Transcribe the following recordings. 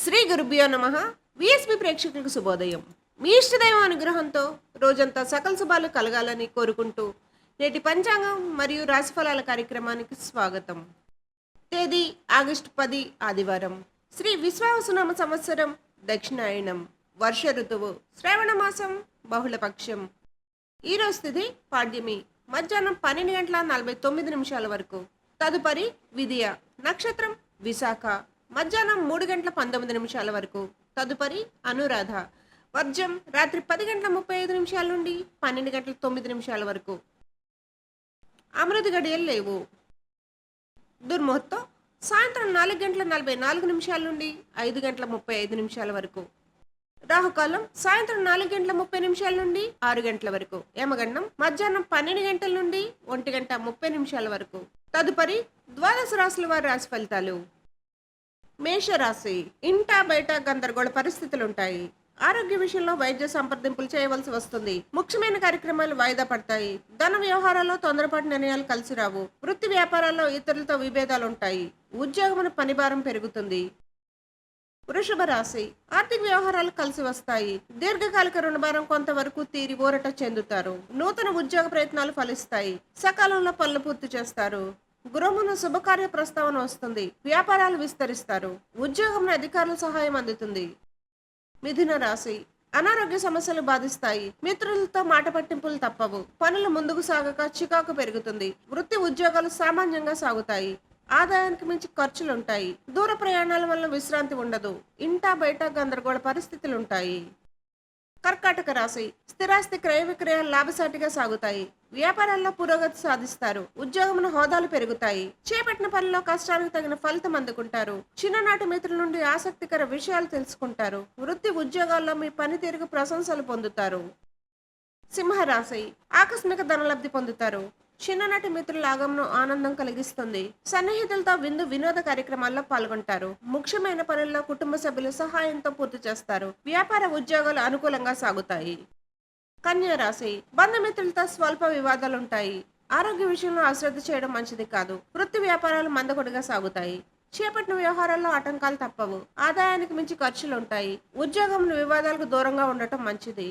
శ్రీ గురుభ్యో నమ. విఎస్పి ప్రేక్షకులకు శుభోదయం. మీ ఇష్టదైవం అనుగ్రహంతో రోజంతా సకల శుభాలు కలగాలని కోరుకుంటూ నేటి పంచాంగం మరియు రాశిఫలాల కార్యక్రమానికి స్వాగతం. తేదీ ఆగస్టు 10 ఆదివారం. శ్రీ విశ్వావసునామ సంవత్సరం దక్షిణాయనం. వర్ష ఋతువు శ్రావణ మాసం బహుళపక్షం. ఈరోజు తిథి పాడ్యమి మధ్యాహ్నం 12:49 వరకు. తదుపరి విదియ. నక్షత్రం విశాఖ మధ్యాహ్నం 3:19 వరకు. తదుపరి అనురాధ. వర్జం రాత్రి 10:35 నుండి 12:09 వరకు. అమృత గడియలు లేవు. దుర్ముహూర్తం సాయంత్రం 4:44 నుండి 5:35 వరకు. రాహుకాలం సాయంత్రం 4:30 నుండి 6 గంటల వరకు. యమగండం మధ్యాహ్నం 12 గంటల నుండి 1:30 వరకు. తదుపరి ద్వాదశ రాశుల వారి రాశి ఫలితాలు. మేషరాశి. ఇంటా బయట గందరగోళ పరిస్థితులుంటాయి. ఆరోగ్య విషయంలో వైద్య సంప్రదింపులు చేయవలసి వస్తుంది. ముఖ్యమైన కార్యక్రమాలు వాయిదా పడతాయి. ధన వ్యవహారాల్లో తొందరపాటు నిర్ణయాలు కలిసి రావు. వృత్తి వ్యాపారాల్లో ఇతరులతో విభేదాలు ఉంటాయి. ఉద్యోగమున పనిభారం పెరుగుతుంది. వృషభ రాశి. ఆర్థిక వ్యవహారాలు కలిసి వస్తాయి. దీర్ఘకాలిక రుణభారం కొంతవరకు తీరి ఊరట చెందుతారు. నూతన ఉద్యోగ ప్రయత్నాలు ఫలిస్తాయి. సకాలంలో పనులు పూర్తి చేస్తారు. గృహమున శుభకార్య ప్రస్తావన వస్తుంది. వ్యాపారాలు విస్తరిస్తారు. ఉద్యోగంలో అధికారుల సహాయం అందుతుంది. మిథున రాశి. అనారోగ్య సమస్యలు బాధిస్తాయి. మిత్రులతో మాట పట్టింపులు తప్పవు. పనులు ముందుకు సాగక చికాకు పెరుగుతుంది. వృత్తి ఉద్యోగాలు సామాన్యంగా సాగుతాయి. ఆదాయానికి మించి ఖర్చులుంటాయి. దూర ప్రయాణాల వల్ల విశ్రాంతి ఉండదు. ఇంటా బయట గందరగోళ పరిస్థితులుంటాయి. కర్కాటక రాశి. స్థిరాస్తి క్రయ విక్రయాలు లాభసాటిగా సాగుతాయి. వ్యాపారాల్లో పురోగతి సాధిస్తారు. ఉద్యోగమున హోదాలు పెరుగుతాయి. చేపట్టిన పనిలో కష్టానికి తగిన ఫలితం అందుకుంటారు. చిన్ననాటి మిత్రుల నుండి ఆసక్తికర విషయాలు తెలుసుకుంటారు. వృత్తి ఉద్యోగాల్లో మీ పనితీరుకు ప్రశంసలు పొందుతారు. సింహరాశి. ఆకస్మిక ధనలబ్ధి పొందుతారు. చిన్ననాటి మిత్రుల ఆగమనం ఆనందం కలిగిస్తుంది. సన్నిహితులతో వినోద కార్యక్రమాల్లో పాల్గొంటారు. ముఖ్యమైన పనుల్లో కుటుంబ సభ్యుల సహాయంతో పూర్తి చేస్తారు. వ్యాపార ఉద్యోగాలు అనుకూలంగా సాగుతాయి. కన్యా రాశి. బంధుమిత్రులతో స్వల్ప వివాదాలుంటాయి. ఆరోగ్య విషయంలో అశ్రద్ధ చేయడం మంచిది కాదు. వృత్తి వ్యాపారాలు మందకొడిగా సాగుతాయి. చేపట్టిన వ్యవహారాల్లో ఆటంకాలు తప్పవు. ఆదాయానికి మించి ఖర్చులుంటాయి. ఉద్యోగం వివాదాలకు దూరంగా ఉండటం మంచిది.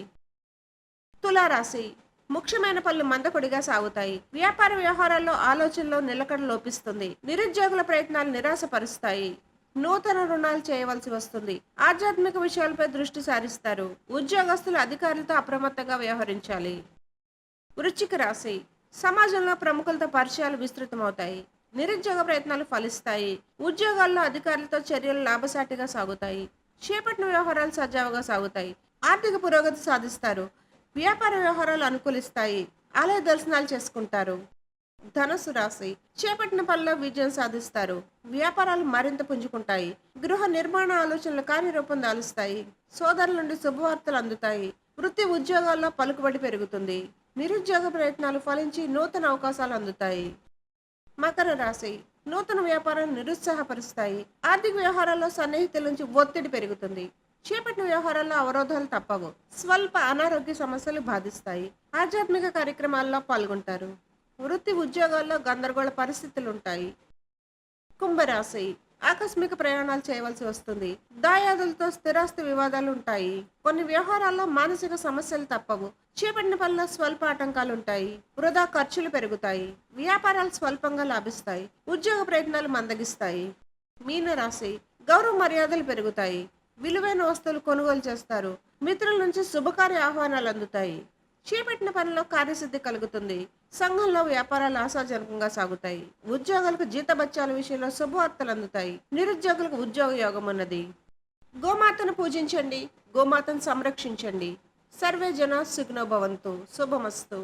తులారాశి. ముఖ్యమైన పనులు మందకొడిగా సాగుతాయి. వ్యాపార వ్యవహారాల్లో ఆలోచనలో నిలకడ లోపిస్తుంది. నిరుద్యోగుల ప్రయత్నాలు నిరాశపరుస్తాయి. నూతన రుణాలు చేయవలసి వస్తుంది. ఆధ్యాత్మిక విషయాలపై దృష్టి సారిస్తారు. ఉద్యోగస్తులు అధికారులతో అప్రమత్తంగా వ్యవహరించాలి. వృశ్చిక రాశి. సమాజంలో ప్రముఖులతో పరిచయాలు విస్తృతమవుతాయి. నిరుద్యోగ ప్రయత్నాలు ఫలిస్తాయి. ఉద్యోగాల్లో అధికారులతో చర్యలు లాభసాటిగా సాగుతాయి. చేపట్టిన వ్యవహారాలు సజావుగా సాగుతాయి. ఆర్థిక పురోగతి సాధిస్తారు. వ్యాపార వ్యవహారాలు అనుకూలిస్తాయి. ఆలయ దర్శనాలు చేసుకుంటారు. ధనుసు రాశి. చేపట్టిన పనిలో విజయం సాధిస్తారు. వ్యాపారాలు మరింత పుంజుకుంటాయి. గృహ నిర్మాణ ఆలోచనలు కార్యరూపం దాలుస్తాయి. సోదరుల నుండి శుభవార్తలు అందుతాయి. వృత్తి ఉద్యోగాల్లో పలుకుబడి పెరుగుతుంది. నిరుద్యోగ ప్రయత్నాలు ఫలించి నూతన అవకాశాలు అందుతాయి. మకర రాశి. నూతన వ్యాపారాలు నిరుత్సాహపరుస్తాయి. ఆర్థిక వ్యవహారాల్లో సన్నిహితుల నుంచి ఒత్తిడి పెరుగుతుంది. చేపట్టిన వ్యవహారాల్లో అవరోధాలు తప్పవు. స్వల్ప అనారోగ్య సమస్యలు బాధిస్తాయి. ఆధ్యాత్మిక కార్యక్రమాల్లో పాల్గొంటారు. వృత్తి ఉద్యోగాల్లో గందరగోళ పరిస్థితులుంటాయి. కుంభరాశి. ఆకస్మిక ప్రయాణాలు చేయవలసి వస్తుంది. దాయాదులతో స్థిరాస్తి వివాదాలు ఉంటాయి. కొన్ని వ్యవహారాల్లో మానసిక సమస్యలు తప్పవు. చేపట్టిన పనిలో స్వల్ప ఆటంకాలు ఉంటాయి. వృధా ఖర్చులు పెరుగుతాయి. వ్యాపారాలు స్వల్పంగా లాభిస్తాయి. ఉద్యోగ ప్రయత్నాలు మందగిస్తాయి. మీనరాశి. గౌరవ మర్యాదలు పెరుగుతాయి. విలువైన వస్తువులు కొనుగోలు చేస్తారు. మిత్రుల నుంచి శుభకార్య ఆహ్వానాలు అందుతాయి. చేపట్టిన పనిలో కార్యసిద్ధి కలుగుతుంది. సంఘంలో వ్యాపారాలు ఆశాజనకంగా సాగుతాయి. ఉద్యోగులకు జీతభత్యాల విషయంలో శుభవార్తలు అందుతాయి. నిరుద్యోగులకు ఉద్యోగ యోగం ఉన్నది. గోమాతను పూజించండి. గోమాతను సంరక్షించండి. సర్వే జన సుఖినో భవంతు. శుభమస్తు.